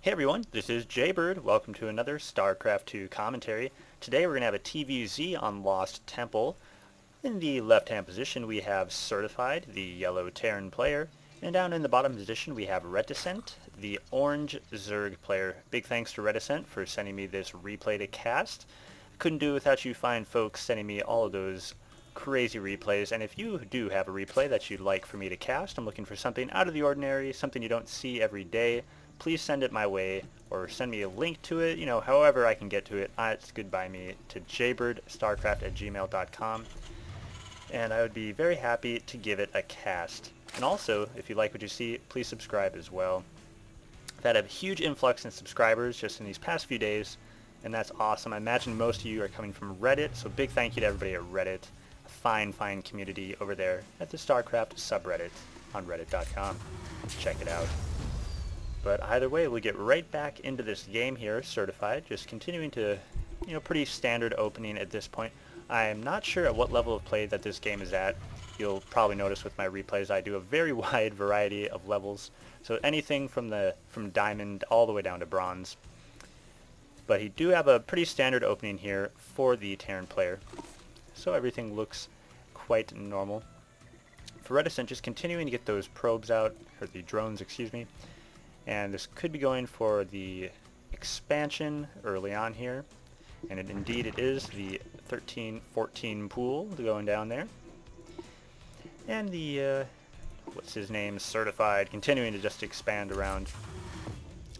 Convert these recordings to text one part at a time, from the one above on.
Hey everyone, this is Jaybird. Welcome to another StarCraft 2 commentary. Today we're going to have a TVZ on Lost Temple. In the left-hand position we have Certified, the yellow Terran player, and down in the bottom position we have Reticent, the orange Zerg player. Big thanks to Reticent for sending me this replay to cast. Couldn't do it without you fine folks sending me all of those crazy replays, and if you do have a replay that you'd like for me to cast, I'm looking for something out of the ordinary, something you don't see every day, please send it my way, or send me a link to it, however I can get to it. It's good by me to jaybirdStarcraft@gmail.com, and I would be very happy to give it a cast. And also, if you like what you see, please subscribe as well. I've had a huge influx in subscribers just in these past few days, and that's awesome. I imagine most of you are coming from Reddit, so big thank you to everybody at Reddit. A fine community over there at the StarCraft subreddit on reddit.com. Check it out. But either way, we'll get right back into this game here, Certified, just continuing to, pretty standard opening at this point. I'm not sure at what level of play that this game is at. You'll probably notice with my replays I do a very wide variety of levels, so anything from Diamond all the way down to Bronze. But he do have a pretty standard opening here for the Terran player, so everything looks quite normal. For Reticent, just continuing to get those probes out, or the drones, excuse me. And this could be going for the expansion early on here, and indeed it is the 13-14 pool going down there. And the what's his name, Certified, continuing to just expand around.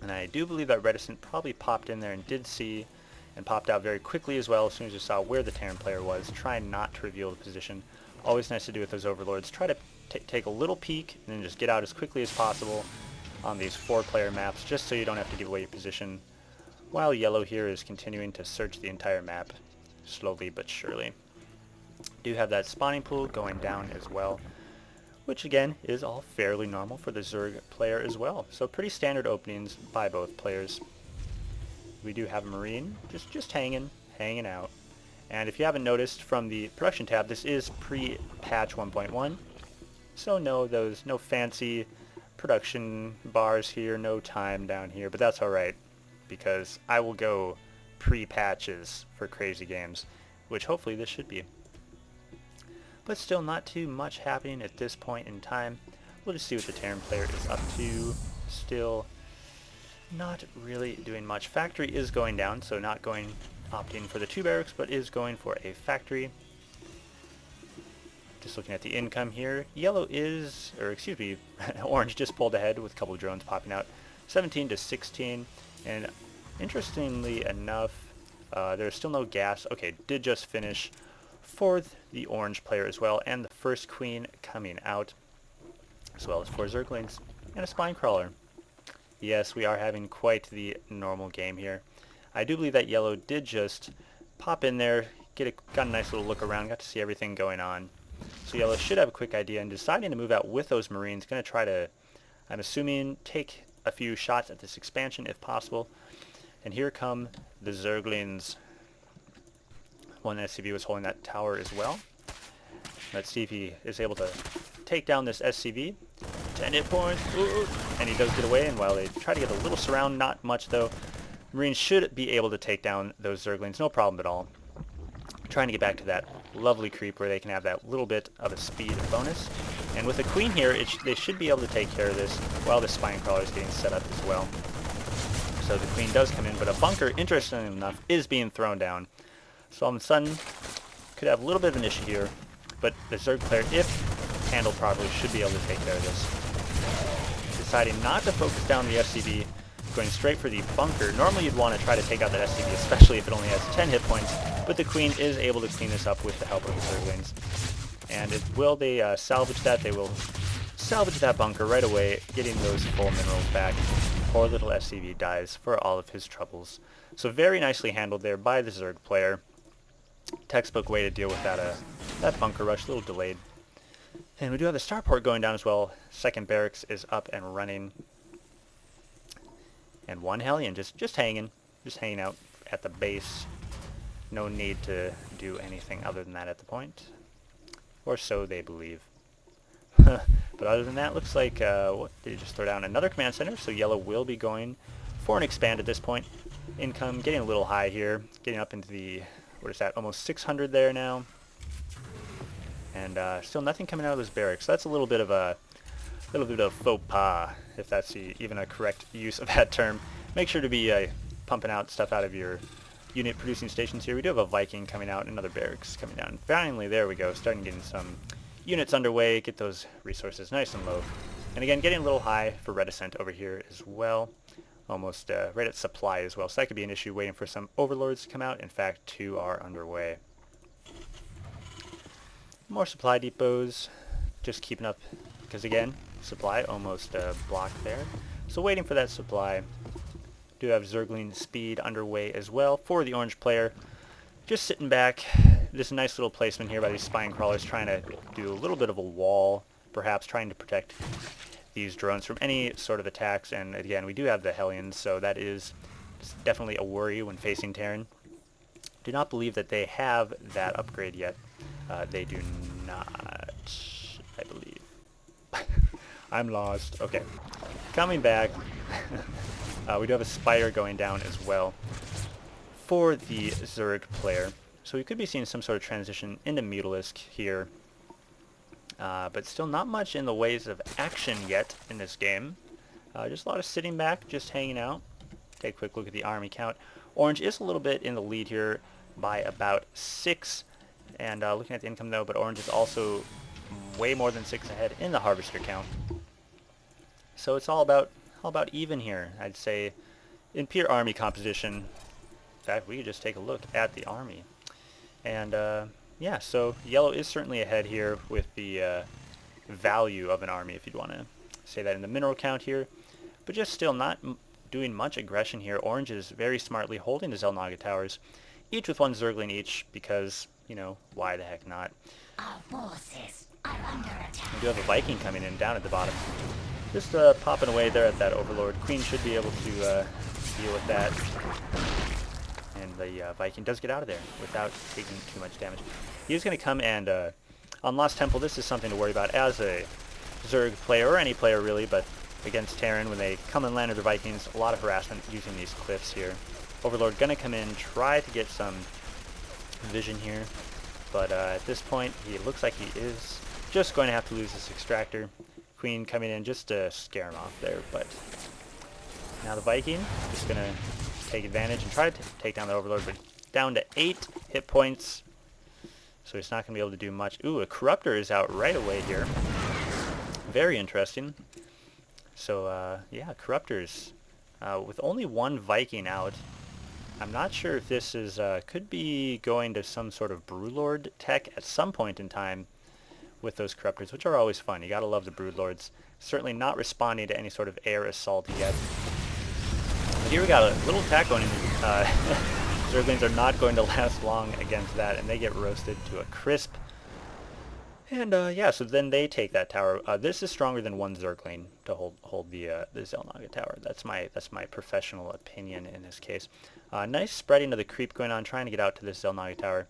And I do believe that Reticent probably popped in there and did see, and popped out very quickly as well as soon as you saw where the Terran player was, trying not to reveal the position. Always nice to do with those overlords. Try to take a little peek and then just get out as quickly as possible on these 4-player maps, just so you don't have to give away your position, while yellow here is continuing to search the entire map, slowly but surely. Do have that spawning pool going down as well, which again is all fairly normal for the Zerg player as well. So pretty standard openings by both players. We do have a Marine, just hanging out. And if you haven't noticed from the production tab, this is pre-patch 1.1, so no fancy production bars here, no time down here, but that's alright, because I will go pre-patches for crazy games, which hopefully this should be. But still not too much happening at this point in time. We'll just see what the Terran player is up to. Still not really doing much. Factory is going down, so not opting for the 2 barracks, but is going for a factory. Just looking at the income here, yellow is, or excuse me, orange just pulled ahead with a couple of drones popping out, 17 to 16, and interestingly enough, there's still no gas. Okay, did just finish for the orange player as well, and the first queen coming out, as well as 4 Zerglings and a spine crawler. Yes, we are having quite the normal game here. I do believe that yellow did just pop in there, got a nice little look around, got to see everything going on. So yellow should have a quick idea, and deciding to move out with those Marines, going to try to, I'm assuming, take a few shots at this expansion if possible. And here come the Zerglings. One SCV was holding that tower as well. Let's see if he is able to take down this SCV. 10 hit points, and he does get away, and while they try to get a little surround, not much though, Marines should be able to take down those Zerglings, no problem at all. Trying to get back to that lovely creep where they can have that little bit of a speed bonus. And with the queen here, they should be able to take care of this while the spine crawler is getting set up as well. So the queen does come in, but a bunker, interestingly enough, is being thrown down. So all of a sudden, could have a little bit of an issue here, but the Zerg player, if handled properly, should be able to take care of this. Deciding not to focus down the SCV, going straight for the bunker. Normally you'd want to try to take out that SCV, especially if it only has 10 hit points, but the queen is able to clean this up with the help of the Zerglings. And will they salvage that? They will salvage that bunker right away, getting those full minerals back. Poor little SCV dies for all of his troubles. So very nicely handled there by the Zerg player. Textbook way to deal with that bunker rush, a little delayed. And we do have the starport going down as well. Second barracks is up and running. And 1 Hellion just hanging out at the base. No need to do anything other than that at the point. Or so they believe. But other than that, looks like, what did he just throw down? Another command center, so yellow will be going for an expand at this point. Income getting a little high here, getting up into the, what is that, almost 600 there now. And still nothing coming out of those barracks. So that's a little bit of faux pas, if that's even a correct use of that term. Make sure to be pumping out stuff out of your unit producing stations here. We do have a Viking coming out, another barracks coming down. Finally, there we go, starting getting some units underway, get those resources nice and low. And again, getting a little high for Reticent over here as well. Almost right at supply as well, so that could be an issue, waiting for some Overlords to come out. In fact, 2 are underway. More supply depots, just keeping up, because again, supply almost blocked there. So waiting for that supply. Do have Zergling speed underway as well for the orange player. Just sitting back, this nice little placement here by these spine crawlers, trying to do a little bit of a wall, perhaps trying to protect these drones from any sort of attacks. And again, we do have the Hellions, so that is definitely a worry when facing Terran. Do not believe that they have that upgrade yet. They do not, I believe. I'm lost. Okay. Coming back. We do have a Spire going down as well for the Zerg player. So we could be seeing some sort of transition into Mutalisk here. But still not much in the ways of action yet in this game. Just a lot of sitting back, just hanging out. Take a quick look at the army count. Orange is a little bit in the lead here by about 6. And looking at the income though, but Orange is also way more than 6 ahead in the harvester count. So it's all about even here, I'd say, in pure army composition. In fact, we could just take a look at the army. And yeah, so yellow is certainly ahead here with the value of an army, if you'd want to say that in the mineral count here. But just still not doing much aggression here. Orange is very smartly holding the Xel'Naga towers, each with 1 Zergling each, because, you know, why the heck not? Our forces are under attack. We do have a Viking coming in down at the bottom. Just popping away there at that Overlord. Queen should be able to deal with that. And the Viking does get out of there without taking too much damage. He's going to come and, on Lost Temple, this is something to worry about as a Zerg player, or any player really, but against Terran, when they come and land with the Vikings, a lot of harassment using these cliffs here. Overlord going to come in, try to get some vision here, but at this point, he looks like he is just going to have to lose this extractor. Queen coming in just to scare him off there, but now the Viking just going to take advantage and try to take down the Overlord, but down to 8 hit points, so he's not going to be able to do much. Ooh, a Corruptor is out right away here. Very interesting. So, yeah, Corruptors. With only 1 Viking out, I'm not sure if this is, could be going to some sort of Broodlord tech at some point in time with those Corruptors, which are always fun. You gotta love the Broodlords. Certainly not responding to any sort of air assault yet. But here we got a little attack going in. Zerglings are not going to last long against that, and they get roasted to a crisp. And yeah, so then they take that tower. This is stronger than 1 Zergling to hold the Xel'Naga tower. That's my professional opinion in this case. Nice spreading of the creep going on, trying to get out to this Xel'Naga tower.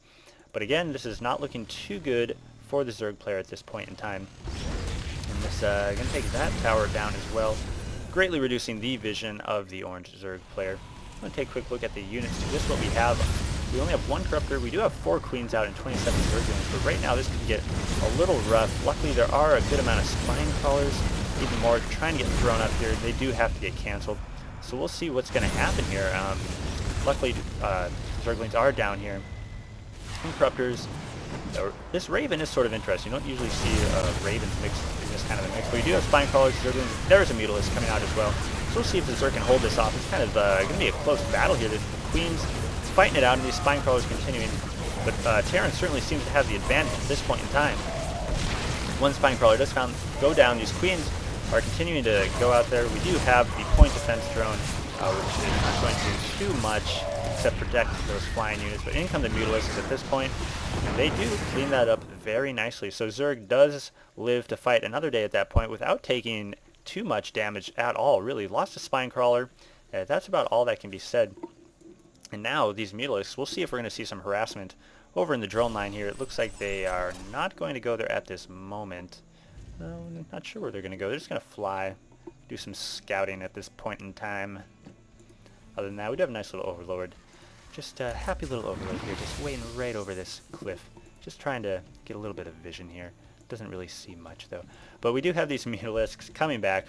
But again, this is not looking too good for the Zerg player at this point in time. And this going to take that tower down as well, greatly reducing the vision of the orange Zerg player. I'm going to take a quick look at the units. This is what we have. We only have 1 Corruptor. We do have 4 Queens out and 27 Zerglings, but right now this could get a little rough. Luckily there are a good amount of Spine Crawlers, even more trying to get thrown up here. They do have to get cancelled. So we'll see what's going to happen here. Luckily Zerglings are down here. And Corruptors. This Raven is sort of interesting. You don't usually see Ravens mixed in this kind of a mix, but we do have Spine Crawlers, Zerglings. There's a Mutalisk coming out as well. So we'll see if the Zerg can hold this off. It's kind of going to be a close battle here. The Queens fighting it out, and these Spine Crawlers continuing. But Terran certainly seems to have the advantage at this point in time. 1 Spine Crawler does go down. These Queens are continuing to go out there. We do have the point defense drone, which is not going to do too much except protect those flying units. But in come the Mutalisks at this point, and they do clean that up very nicely. So Zerg does live to fight another day at that point without taking too much damage at all, really. Lost a Spine Crawler. That's about all that can be said. And now these Mutalisks, we'll see if we're going to see some harassment over in the drone line here. It looks like they are not going to go there at this moment. I'm not sure where they're going to go. They're just going to fly, do some scouting at this point in time. other than that, we do have a nice little Overlord. Just a happy little Overlord here, just waiting right over this cliff. Just trying to get a little bit of vision here. Doesn't really see much, though. But we do have these Mutalisks coming back.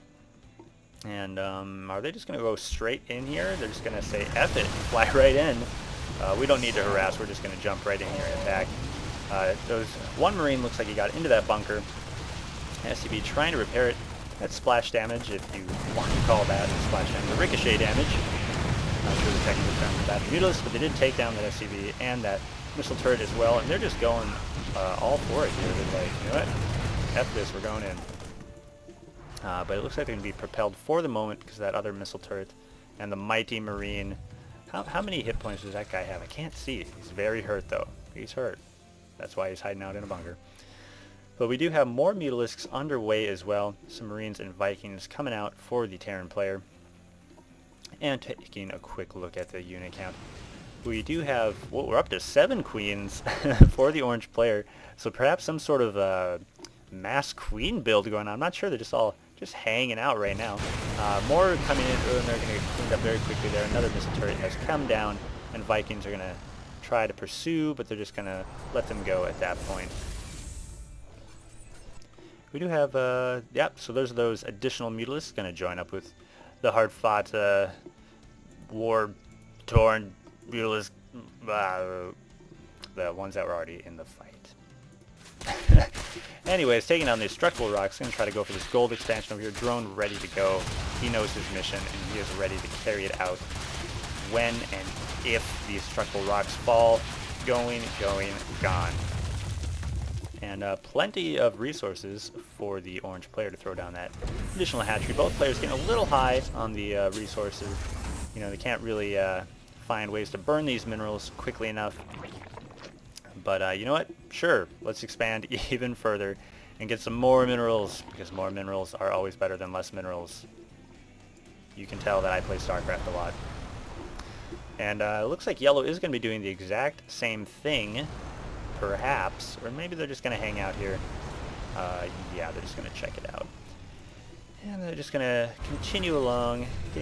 And are they just going to go straight in here? They're just going to say F it and fly right in. We don't need to harass. We're just going to jump right in here and attack. One Marine looks like he got into that bunker. SCB trying to repair it. That's splash damage, if you want to call that splash damage. The ricochet damage. Not sure the technical term for that. Mutalisk, but they did take down that SCB and that missile turret as well. And they're just going all for it here. They're like, you know what? F this, we're going in. But it looks like they're going to be propelled for the moment because of that other missile turret and the mighty Marine. How many hit points does that guy have? I can't see. He's very hurt, though. He's hurt. That's why he's hiding out in a bunker. But we do have more Mutalisks underway as well. Some Marines and Vikings coming out for the Terran player. And taking a quick look at the unit count. We do have, well, we're up to 7 Queens for the Orange player. So perhaps some sort of mass Queen build going on. I'm not sure. They're just all just hanging out right now. More coming in, and they're going to get cleaned up very quickly there. Another missile turret has come down, and Vikings are going to try to pursue, but they're just going to let them go at that point. We do have, yep, so there's those additional Mutalisks going to join up with the hard-fought, war-torn Mutalisks, the ones that were already in the fight. Anyways, taking on these Structural Rocks, going to try to go for this gold expansion over here. Drone ready to go. He knows his mission, and he is ready to carry it out when and if these Structural Rocks fall. Going, gone. And plenty of resources for the Orange player to throw down that additional hatchery. Both players getting a little high on the resources. You know, they can't really find ways to burn these minerals quickly enough. But you know what? Sure, let's expand even further and get some more minerals, because more minerals are always better than less minerals. You can tell that I play StarCraft a lot. And it looks like Yellow is going to be doing the exact same thing, perhaps. Or maybe they're just going to hang out here. Yeah, they're just going to check it out. And they're just going to continue along, getting